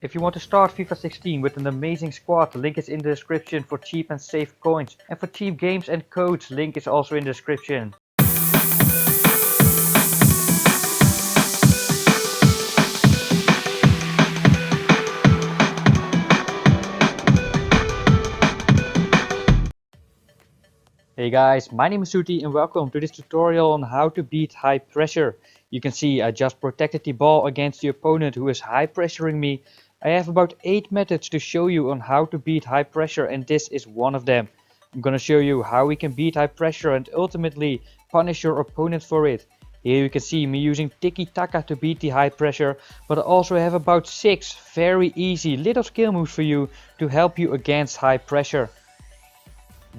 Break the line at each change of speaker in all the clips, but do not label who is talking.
If you want to start FIFA 16 with an amazing squad, the link is in the description for cheap and safe coins. And for cheap games and codes, link is also in the description. Hey guys, my name is SOETIE and welcome to this tutorial on how to beat high pressure. You can see I just protected the ball against the opponent who is high pressuring me. I have about 8 methods to show you on how to beat high pressure, and this is one of them. I'm gonna show you how we can beat high pressure and ultimately punish your opponent for it. Here you can see me using tiki-taka to beat the high pressure, but I also have about 6 very easy little skill moves for you to help you against high pressure.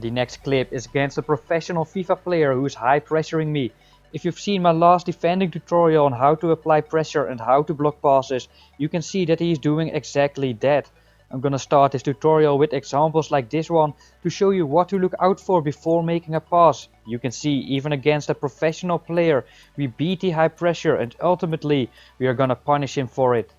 The next clip is against a professional FIFA player who is high pressuring me. If you've seen my last defending tutorial on how to apply pressure and how to block passes, you can see that he is doing exactly that. I'm gonna start this tutorial with examples like this one to show you what to look out for before making a pass. You can see even against a professional player we beat the high pressure and ultimately we are gonna punish him for it.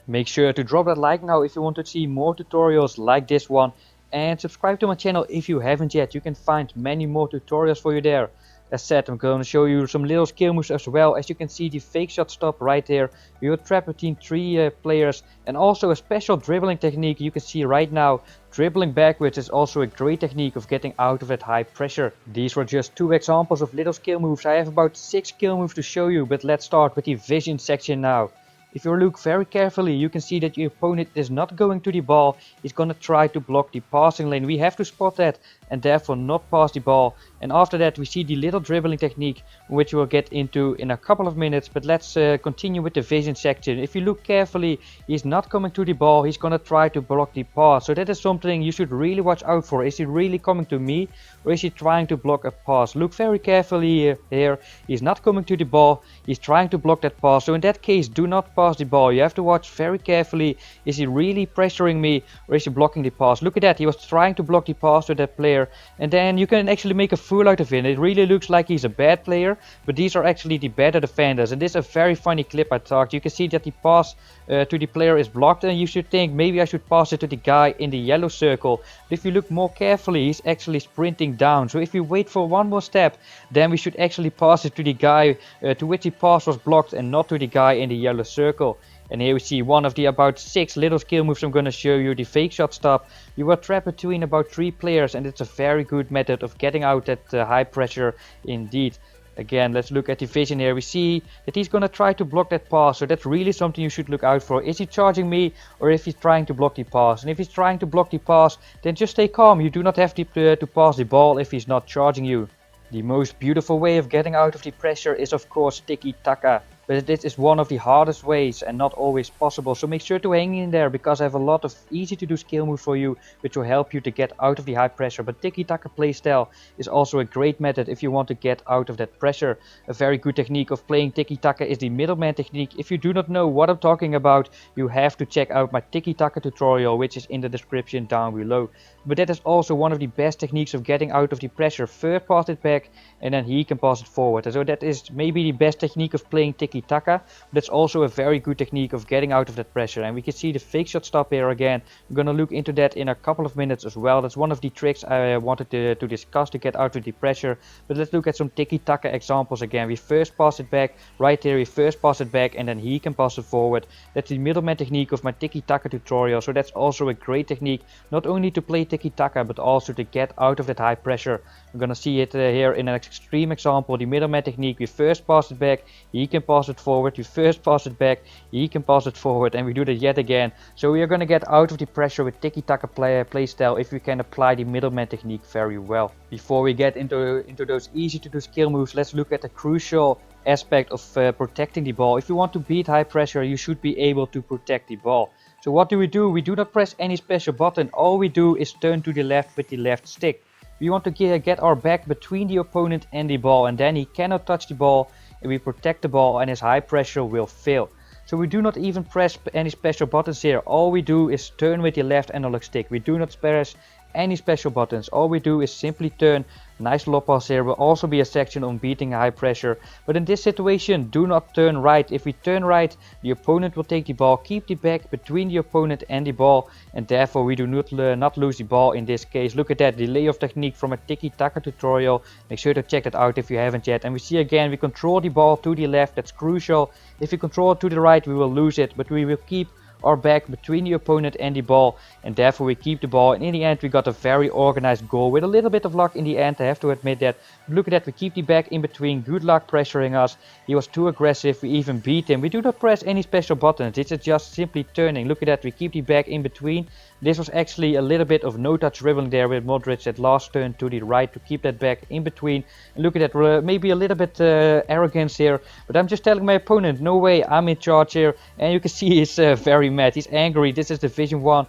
Make sure to drop that like now if you want to see more tutorials like this one. And subscribe to my channel if you haven't yet. You can find many more tutorials for you there. As said, I'm going to show you some little skill moves as well. As you can see, the fake shot stop right there. We will trap between 3 players. And also a special dribbling technique you can see right now. Dribbling backwards is also a great technique of getting out of that high pressure. These were just 2 examples of little skill moves. I have about 6 skill moves to show you, but let's start with the vision section now. If you look very carefully, you can see that your opponent is not going to the ball. He's gonna try to block the passing lane. We have to spot that and therefore not pass the ball. And after that we see the little dribbling technique, which we'll get into in a couple of minutes. But let's continue with the vision section. If you look carefully, he's not coming to the ball. He's gonna try to block the pass. So that is something you should really watch out for. Is he really coming to me or is he trying to block a pass? Look very carefully here. He's not coming to the ball. He's trying to block that pass. So in that case, do not pass the ball. You have to watch very carefully. Is he really pressuring me or is he blocking the pass? Look at that. He was trying to block the pass to that player, and then you can actually make a fool out of him. It really looks like he's a bad player, but these are actually the better defenders. And this is a very funny clip I thought. You can see that the pass to the player is blocked, and you should think maybe I should pass it to the guy in the yellow circle. But if you look more carefully, he's actually sprinting down. So if you wait for one more step, then we should actually pass it to the guy to which the pass was blocked and not to the guy in the yellow circle. And here we see one of the about 6 little skill moves I'm gonna show you, the fake shot stop. You are trapped between about 3 players, and it's a very good method of getting out at high pressure indeed. Again, let's look at the vision here. We see that he's gonna try to block that pass, so that's really something you should look out for. Is he charging me or if he's trying to block the pass? And if he's trying to block the pass, then just stay calm. You do not have to pass the ball if he's not charging you. The most beautiful way of getting out of the pressure is of course tiki-taka. But this is one of the hardest ways and not always possible, so make sure to hang in there because I have a lot of easy to do skill moves for you which will help you to get out of the high pressure. But tiki-taka playstyle is also a great method if you want to get out of that pressure. A very good technique of playing tiki-taka is the middleman technique. If you do not know what I'm talking about, you have to check out my tiki-taka tutorial, which is in the description down below. But that is also one of the best techniques of getting out of the pressure. First pass it back and then he can pass it forward. So that is maybe the best technique of playing tiki-taka. That's also a very good technique of getting out of that pressure. And we can see the fake shot stop here again. I'm gonna look into that in a couple of minutes as well. That's one of the tricks I wanted to discuss to get out of the pressure. But let's look at some tiki-taka examples again. We first pass it back, right there we first pass it back and then he can pass it forward. That's the middleman technique of my tiki-taka tutorial. So that's also a great technique, not only to play tiki-taka but also to get out of that high pressure. I'm gonna see it here in an extreme example. The middleman technique, we first pass it back, he can pass it forward. We first pass it back, he can pass it forward, and we do that yet again. So we are gonna get out of the pressure with tiki-taka playstyle if we can apply the middleman technique very well. Before we get into those easy to do skill moves, let's look at the crucial aspect of protecting the ball. If you want to beat high pressure, you should be able to protect the ball. So what do? We do not press any special button. All we do is turn to the left with the left stick. We want to get our back between the opponent and the ball, and then he cannot touch the ball, and we protect the ball and his high pressure will fail. So we do not even press any special buttons here. All we do is turn with the left analog stick. We do not press any special buttons. All we do is simply turn Nice low pass here. Will also be a section on beating high pressure. But in this situation, do not turn right. If we turn right, the opponent will take the ball, keep the back between the opponent and the ball, and therefore we do not lose the ball in this case. Look at that, the layoff technique from a tiki-taka tutorial. Make sure to check that out if you haven't yet. And we see again, we control the ball to the left. That's crucial. If we control it to the right, we will lose it, but we will keep our back between the opponent and the ball, and therefore we keep the ball. And in the end, we got a very organized goal with a little bit of luck in the end, I have to admit that. But look at that, we keep the back in between. Good luck pressuring us. He was too aggressive. We even beat him. We do not press any special buttons. This is just simply turning. Look at that, we keep the back in between. This was actually a little bit of no-touch dribbling there with Modric at last turn to the right to keep that back in between. And look at that, maybe a little bit arrogance here, but I'm just telling my opponent, no way, I'm in charge here. And you can see he's very mad, he's angry. This is Division 1.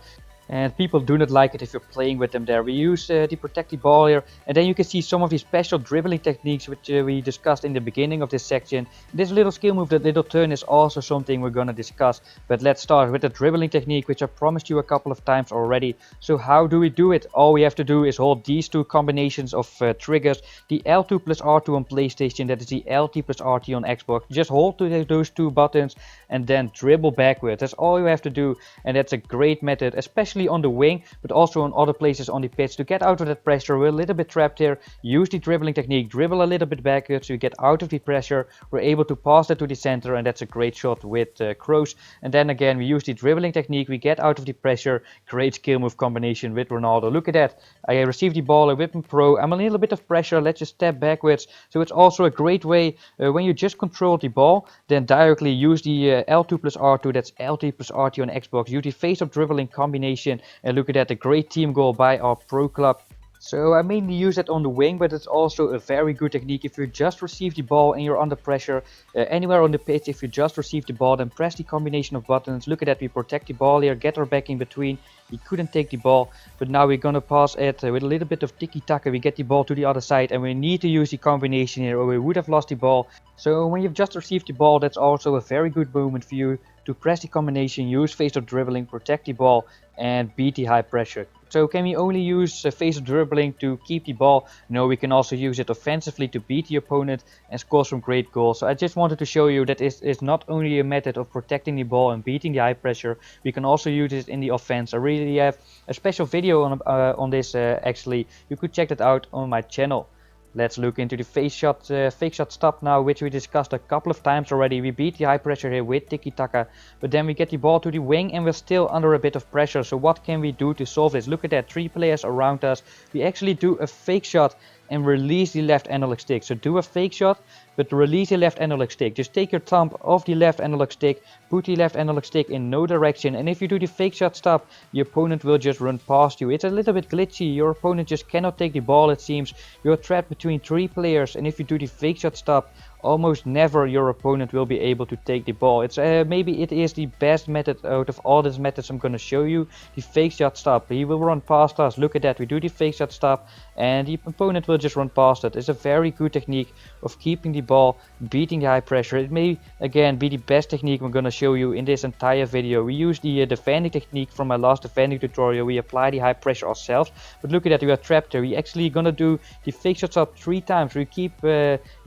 And people do not like it if you're playing with them there. We use the protect the ball here, and then you can see some of these special dribbling techniques which we discussed in the beginning of this section. This little skill move, that little turn, is also something we're gonna discuss. But let's start with the dribbling technique, which I promised you a couple of times already. So how do we do it? All we have to do is hold these two combinations of triggers. The L2 plus R2 on PlayStation, that is the LT plus RT on Xbox. Just hold those two buttons and then dribble backwards. That's all you have to do, and that's a great method, especially on the wing, but also on other places on the pitch, to get out of that pressure. We're a little bit trapped here. Use the dribbling technique, dribble a little bit backwards so you get out of the pressure. We're able to pass that to the center, and that's a great shot with Kroos. And then again, we use the dribbling technique, we get out of the pressure. Great skill move combination with Ronaldo. Look at that, I receive the ball, I whip him pro, I'm a little bit of pressure, let's just step backwards. So it's also a great way when you just control the ball, then directly use the L2 plus R2, that's LT plus RT on Xbox. Use the face-up dribbling combination, and look at that, a great team goal by our pro club. So I mainly use it on the wing, but it's also a very good technique if you just receive the ball and you're under pressure anywhere on the pitch. If you just receive the ball, then press the combination of buttons. Look at that, we protect the ball here, get our back in between. He couldn't take the ball, but now we're gonna pass it with a little bit of tiki-taka. We get the ball to the other side, and we need to use the combination here or we would have lost the ball. So when you've just received the ball, that's also a very good moment for you to press the combination, use face-up dribbling, protect the ball, and beat the high pressure. So can we only use face-up dribbling to keep the ball? No, we can also use it offensively to beat the opponent and score some great goals. So I just wanted to show you that it's not only a method of protecting the ball and beating the high pressure, we can also use it in the offense. I really have a special video on this actually. You could check that out on my channel. Let's look into the fake shot stop now, which we discussed a couple of times already. We beat the high pressure here with tiki-taka, but then we get the ball to the wing and we're still under a bit of pressure. So what can we do to solve this? Look at that, 3 players around us. We actually do a fake shot and release the left analog stick. So do a fake shot, but release the left analog stick. Just take your thumb off the left analog stick, put the left analog stick in no direction, and if you do the fake shot stop, the opponent will just run past you. It's a little bit glitchy, your opponent just cannot take the ball, it seems. You're trapped between 3 players, and if you do the fake shot stop, almost never your opponent will be able to take the ball. It's maybe it is the best method out of all these methods I'm going to show you. The fake shot stop, he will run past us. Look at that, we do the fake shot stop and the opponent will just run past it. It's a very good technique of keeping the ball, beating the high pressure. It may again be the best technique I'm going to show you in this entire video. We use the defending technique from my last defending tutorial. We apply the high pressure ourselves, but look at that, we are trapped there. We actually gonna do the fake shot stop 3 times. We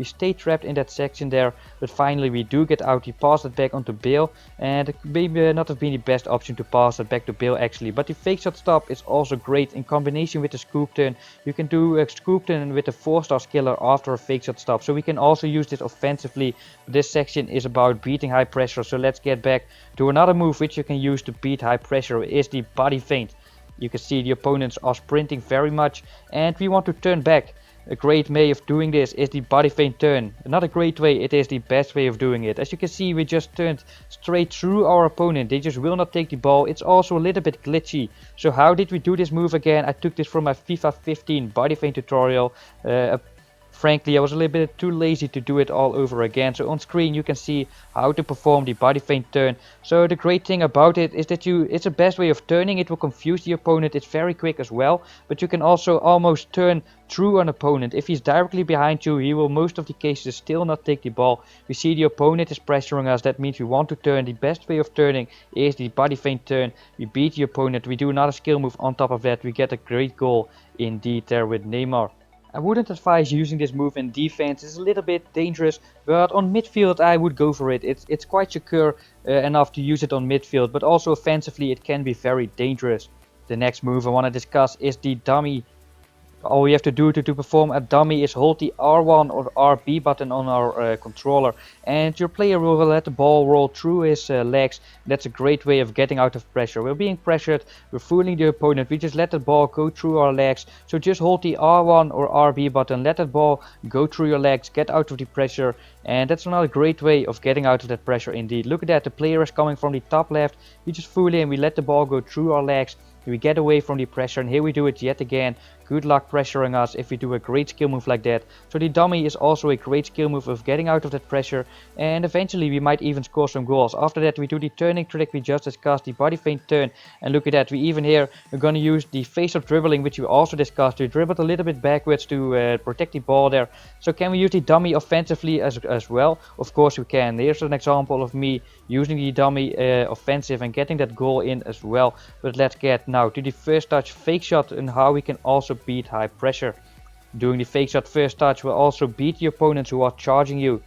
stay trapped in that section there, but finally we do get out. We pass it back onto Bale, and it may not have been the best option to pass it back to Bale actually, but the fake shot stop is also great in combination with the scoop turn. You can do a scoop turn with a 4-star skiller after a fake shot stop, so we can also use this offensively. This section is about beating high pressure, so let's get back to another move which you can use to beat high pressure, is the body feint. You can see the opponents are sprinting very much and we want to turn back. A great way of doing this is the body feint turn. Another great way, it is the best way of doing it. As you can see, we just turned straight through our opponent. They just will not take the ball. It's also a little bit glitchy. So how did we do this move again? I took this from my FIFA 15 body feint tutorial. Frankly, I was a little bit too lazy to do it all over again. So on screen you can see how to perform the body feint turn. So the great thing about it is that it's the best way of turning. It will confuse the opponent. It's very quick as well. But you can also almost turn through an opponent. If he's directly behind you, he will most of the cases still not take the ball. We see the opponent is pressuring us. That means we want to turn. The best way of turning is the body feint turn. We beat the opponent. We do another skill move on top of that. We get a great goal indeed there with Neymar. I wouldn't advise using this move in defense, it's a little bit dangerous, but on midfield I would go for it. It's quite secure enough to use it on midfield, but also offensively it can be very dangerous. The next move I want to discuss is the dummy. All we have to do to perform a dummy is hold the R1 or RB button on our controller, and your player will let the ball roll through his legs. That's a great way of getting out of pressure. We're being pressured, we're fooling the opponent, we just let the ball go through our legs. So just hold the R1 or RB button, let the ball go through your legs, get out of the pressure, and that's another great way of getting out of that pressure indeed. Look at that, the player is coming from the top left, we just fool him, we let the ball go through our legs, we get away from the pressure, and here we do it yet again. Good luck pressuring us if we do a great skill move like that. So the dummy is also a great skill move of getting out of that pressure, and eventually we might even score some goals. After that we do the turning trick we just discussed, the body feint turn, and look at that, we even here are gonna use the face-up dribbling, which we also discussed. We dribbled a little bit backwards to protect the ball there. So can we use the dummy offensively as well? Of course we can. Here's an example of me using the dummy offensive and getting that goal in as well. But let's get now to the first touch fake shot and how we can also beat high pressure. Doing the fake shot first touch will also beat the opponents who are charging you.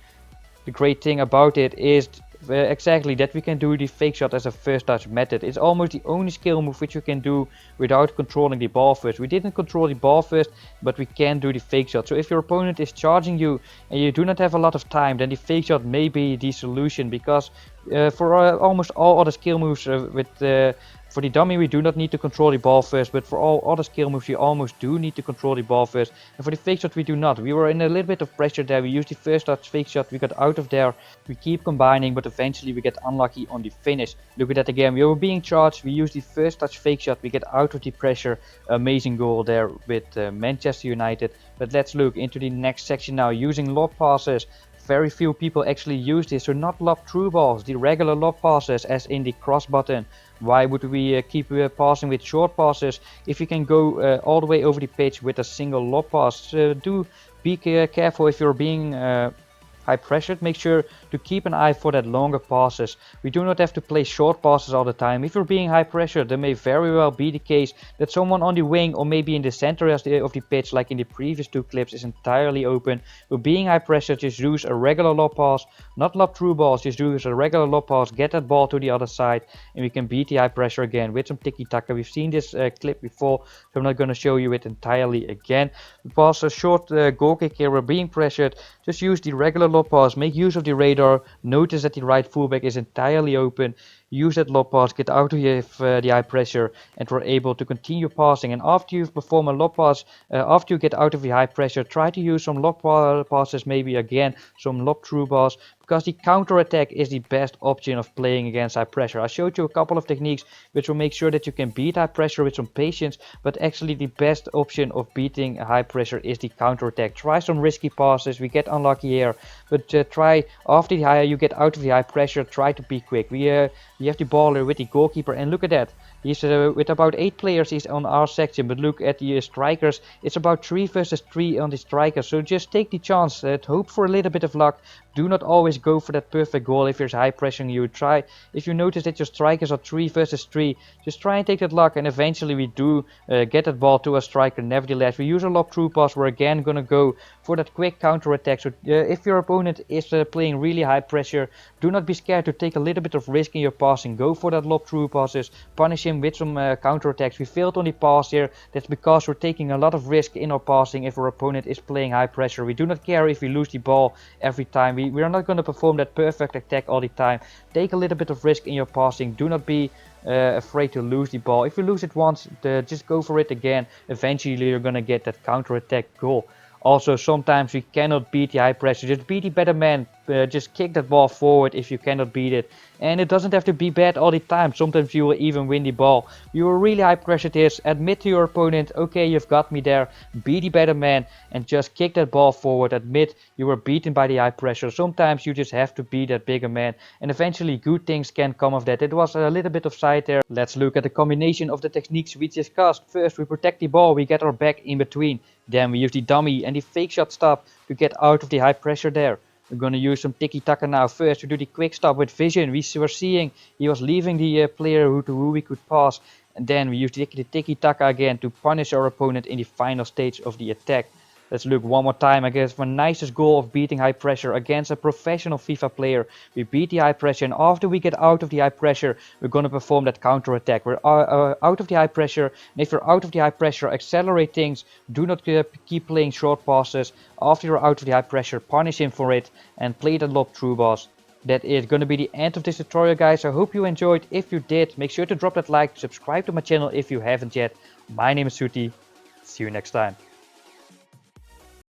The great thing about it is exactly that we can do the fake shot as a first touch method. It's almost the only skill move which you can do without controlling the ball first. We didn't control the ball first, but we can do the fake shot. So if your opponent is charging you and you do not have a lot of time, then the fake shot may be the solution, because for almost all other skill moves for the dummy we do not need to control the ball first, but for all other skill moves we almost do need to control the ball first. And for the fake shot we do not. We were in a little bit of pressure there, we used the first touch fake shot, we got out of there, we keep combining, but eventually we get unlucky on the finish. Look at that again, we were being charged, we use the first touch fake shot, we get out of the pressure. Amazing goal there with Manchester United. But let's look into the next section now, using lob passes. Very few people actually use this, so not lob through balls, the regular lob passes as in the cross button. Why would we keep passing with short passes if you can go all the way over the pitch with a single lob pass? Do be careful if you're being high pressured. Make sure to keep an eye for that longer passes. We do not have to play short passes all the time. If you're being high pressured, there may very well be the case that someone on the wing or maybe in the center of the pitch, like in the previous two clips, is entirely open. But being high pressured, just use a regular lob pass, not lob through balls, just use a regular lob pass, get that ball to the other side, and we can beat the high pressure again with some tiki-taka. We've seen this clip before, so I'm not going to show you it entirely again. We pass a short goal kick here, we're being pressured, just use the regular lob pass, make use of the radar, notice that the right fullback is entirely open, use that lob pass, get out of the high pressure, and we're able to continue passing. And after you've performed a lob pass, after you get out of the high pressure, try to use some lob passes, maybe again some lob through balls, because the counter attack is the best option of playing against high pressure. I showed you a couple of techniques which will make sure that you can beat high pressure with some patience, but actually the best option of beating high pressure is the counter attack. Try some risky passes, we get unlucky here, but try after you get out of the high pressure, try to be quick. We have the ball with the goalkeeper, and look at that. He's with about 8 players he's on our section, but look at the strikers. It's about 3 versus 3 on the strikers, so just take the chance, hope for a little bit of luck. Do not always go for that perfect goal if there's high pressing you. Try, if you notice that your strikers are 3 versus 3, just try and take that luck, and eventually we do get that ball to a striker. Nevertheless, we use a lob through pass, we're again gonna go for that quick counter attack. So if your opponent is playing really high pressure, do not be scared to take a little bit of risk in your passing. Go for that lob through passes, punish him with some counter attacks. We failed on the pass here, that's because we're taking a lot of risk in our passing if our opponent is playing high pressure. We do not care if we lose the ball every time. We are not going to perform that perfect attack all the time. Take a little bit of risk in your passing. Do not be afraid to lose the ball. If you lose it once, just go for it again. Eventually you're going to get that counter attack goal. Also, sometimes we cannot beat the high pressure. Just be the better man. Just kick that ball forward if you cannot beat it. And it doesn't have to be bad all the time. Sometimes you will even win the ball. You were really high pressured here. Admit to your opponent, okay, you've got me there. Be the better man and just kick that ball forward. Admit you were beaten by the high pressure. Sometimes you just have to be that bigger man. And eventually good things can come of that. It was a little bit of side there. Let's look at the combination of the techniques we discussed. First, we protect the ball. We get our back in between. Then we use the dummy and the fake shot stop to get out of the high pressure there. We're going to use some tiki-taka now. First, we do the quick stop with vision. We were seeing he was leaving the player to who we could pass. And then we use the tiki-taka again to punish our opponent in the final stage of the attack. Let's look one more time. I guess my nicest goal of beating high pressure against a professional FIFA player. We beat the high pressure, and after we get out of the high pressure, we're gonna perform that counter attack. We're out of the high pressure, and if you're out of the high pressure, accelerate things. Do not keep playing short passes. After you're out of the high pressure, punish him for it, and play the lob through balls. That is gonna be the end of this tutorial, guys. I hope you enjoyed. If you did, make sure to drop that like, subscribe to my channel if you haven't yet. My name is SOETIE. See you next time.